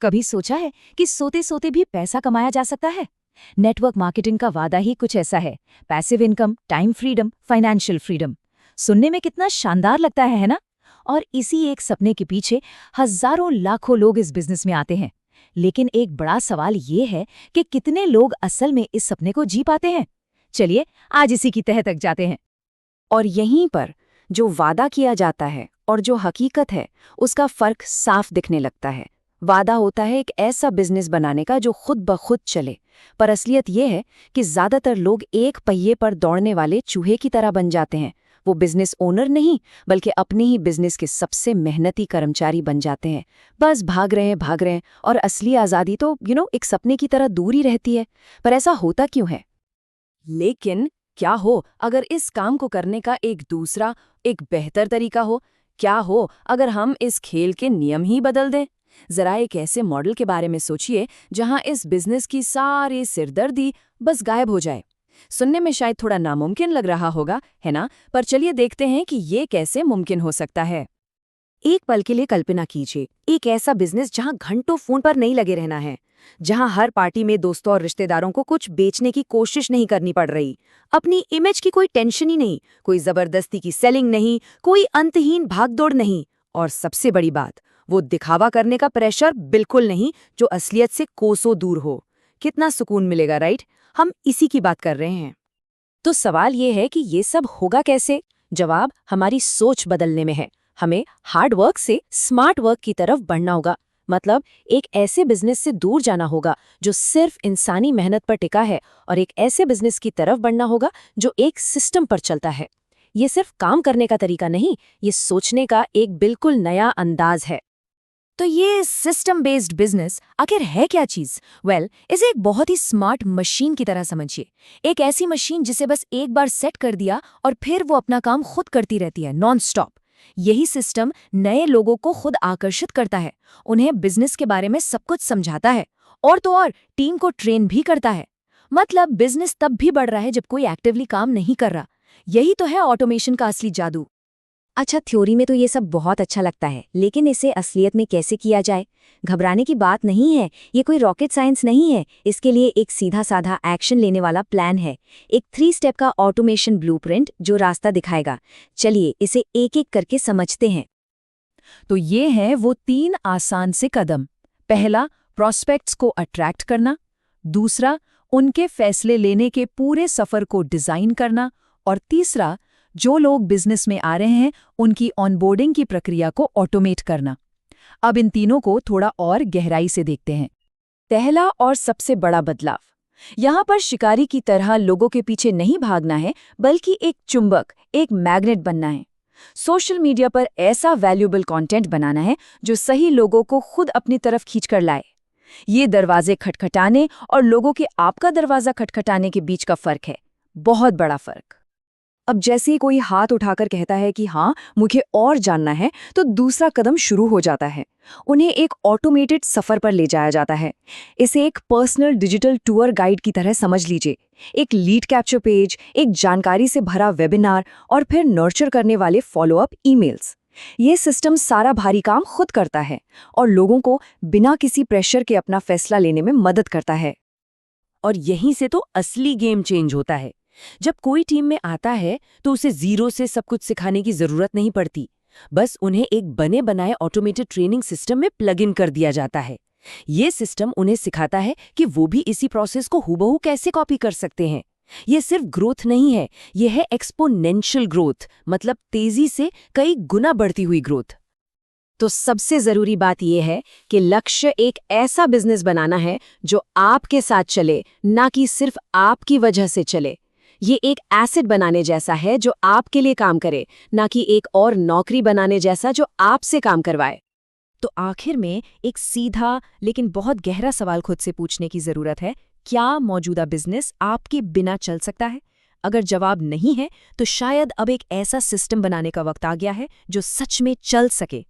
कभी सोचा है कि सोते सोते भी पैसा कमाया जा सकता है? नेटवर्क मार्केटिंग का वादा ही कुछ ऐसा है। Passive income, time freedom, financial freedom. सुनने में कितना शानदार लगता है ना? और इसी एक सपने के पीछे हजारों लाखों लोग इस बिजनेस में आते हैं। लेकिन एक बड़ा सवाल ये है कि कितने लोग असल में इस सपने को जी पाते हैं? चलिए आज इसी की तह तक जाते हैं। और यहीं पर जो वादा किया जाता है और जो हकीकत है उसका फर्क साफ दिखने लगता है। वादा होता है एक ऐसा बिजनेस बनाने का जो खुद ब खुद चले, पर असलियत ये है कि ज्यादातर लोग एक पहिए पर दौड़ने वाले चूहे की तरह बन जाते हैं। वो बिजनेस ओनर नहीं बल्कि अपने ही बिजनेस के सबसे मेहनती कर्मचारी बन जाते हैं। बस भाग रहे हैं और असली आज़ादी तो एक सपने की तरह दूर ही रहती है। पर ऐसा होता क्यों है? लेकिन क्या हो अगर इस काम को करने का एक दूसरा, एक बेहतर तरीका हो? क्या हो अगर हम इस खेल के नियम ही बदल दें? जरा एक ऐसे मॉडल के बारे में सोचिए जहां इस बिजनेस की सारी सिरदर्दी बस गायब हो जाए। सुनने में शायद थोड़ा नामुमकिन लग रहा होगा, है ना? पर चलिए देखते हैं कि ये कैसे मुमकिन हो सकता है। एक पल के लिए कल्पना कीजिए, एक ऐसा बिजनेस जहां घंटों फोन पर नहीं लगे रहना है, जहां हर पार्टी में दोस्तों और रिश्तेदारों को कुछ बेचने की कोशिश नहीं करनी पड़ रही, अपनी इमेज की कोई टेंशन ही नहीं, कोई जबरदस्ती की सेलिंग नहीं, कोई अंतहीन भागदौड़ नहीं, और सबसे बड़ी बात, वो दिखावा करने का प्रेशर बिल्कुल नहीं जो असलियत से कोसों दूर हो। कितना सुकून मिलेगा, राइट? हम इसी की बात कर रहे हैं। तो सवाल ये है कि ये सब होगा कैसे? जवाब हमारी सोच बदलने में है। हमें हार्ड वर्क से स्मार्ट वर्क की तरफ बढ़ना होगा। मतलब एक ऐसे बिजनेस से दूर जाना होगा जो सिर्फ इंसानी मेहनत पर टिका है, और एक ऐसे बिजनेस की तरफ बढ़ना होगा जो एक सिस्टम पर चलता है। ये सिर्फ काम करने का तरीका नहीं, ये सोचने का एक बिल्कुल नया अंदाज है। तो ये सिस्टम बेस्ड बिजनेस आखिर है क्या चीज? इसे एक बहुत ही स्मार्ट मशीन की तरह समझिए। एक ऐसी मशीन जिसे बस एक बार सेट कर दिया और फिर वो अपना काम खुद करती रहती है, नॉन स्टॉप। यही सिस्टम नए लोगों को खुद आकर्षित करता है, उन्हें बिजनेस के बारे में सब कुछ समझाता है, और तो और टीम को ट्रेन भी करता है। मतलब बिजनेस तब भी बढ़ रहा है जब कोई एक्टिवली काम नहीं कर रहा। यही तो है ऑटोमेशन का असली जादू। अच्छा, थ्योरी में तो ये सब बहुत अच्छा लगता है, लेकिन इसे असलियत में कैसे किया जाए? घबराने की बात नहीं है, ये कोई रॉकेट साइंस नहीं है। इसके लिए एक सीधा साधा एक्शन लेने वाला प्लान है, एक 3 स्टेप का ऑटोमेशन ब्लूप्रिंट जो रास्ता दिखाएगा। चलिए इसे एक एक करके समझते हैं। तो ये हैं वो 3 आसान से कदम। पहला, प्रॉस्पेक्ट्स को अट्रैक्ट करना। दूसरा, उनके फैसले लेने के पूरे सफर को डिजाइन करना। और तीसरा, जो लोग बिजनेस में आ रहे हैं उनकी ऑनबोर्डिंग की प्रक्रिया को ऑटोमेट करना। अब इन तीनों को थोड़ा और गहराई से देखते हैं। पहला और सबसे बड़ा बदलाव, यहाँ पर शिकारी की तरह लोगों के पीछे नहीं भागना है, बल्कि एक चुंबक, एक मैग्नेट बनना है। सोशल मीडिया पर ऐसा वैल्यूएबल कंटेंट बनाना है जो सही लोगों को खुद अपनी तरफ खींचकर लाए। ये दरवाजे खटखटाने और लोगों के आपका दरवाजा खटखटाने के बीच का फर्क है, बहुत बड़ा फर्क। अब जैसे ही कोई हाथ उठाकर कहता है कि हाँ मुझे और जानना है, तो दूसरा कदम शुरू हो जाता है। उन्हें एक ऑटोमेटेड सफर पर ले जाया जाता है। इसे एक पर्सनल डिजिटल टूर गाइड की तरह समझ लीजिए। एक लीड कैप्चर पेज, एक जानकारी से भरा वेबिनार, और फिर नर्चर करने वाले फॉलोअप ईमेल्स। ये सिस्टम सारा भारी काम खुद करता है और लोगों को बिना किसी प्रेशर के अपना फैसला लेने में मदद करता है। और यहीं से तो असली गेम चेंज होता है। जब कोई टीम में आता है तो उसे जीरो से सब कुछ सिखाने की जरूरत नहीं पड़ती। बस उन्हें एक बने बनाए ऑटोमेटेड ट्रेनिंग सिस्टम में प्लग इन कर दिया जाता है। ये सिस्टम उन्हें सिखाता है कि वो भी इसी प्रोसेस को हूबहू कैसे कॉपी कर सकते हैं। ये सिर्फ ग्रोथ नहीं है, ये है एक्सपोनेंशियल ग्रोथ, मतलब तेजी से कई गुना बढ़ती हुई ग्रोथ। तो सबसे जरूरी बात यह है कि लक्ष्य एक ऐसा बिजनेस बनाना है जो आपके साथ चले, ना कि सिर्फ आपकी वजह से चले। ये एक एसेट बनाने जैसा है जो आपके लिए काम करे, ना कि एक और नौकरी बनाने जैसा जो आपसे काम करवाए। तो आखिर में एक सीधा लेकिन बहुत गहरा सवाल खुद से पूछने की जरूरत है, क्या मौजूदा बिजनेस आपके बिना चल सकता है? अगर जवाब नहीं है तो शायद अब एक ऐसा सिस्टम बनाने का वक्त आ गया है जो सच में चल सके।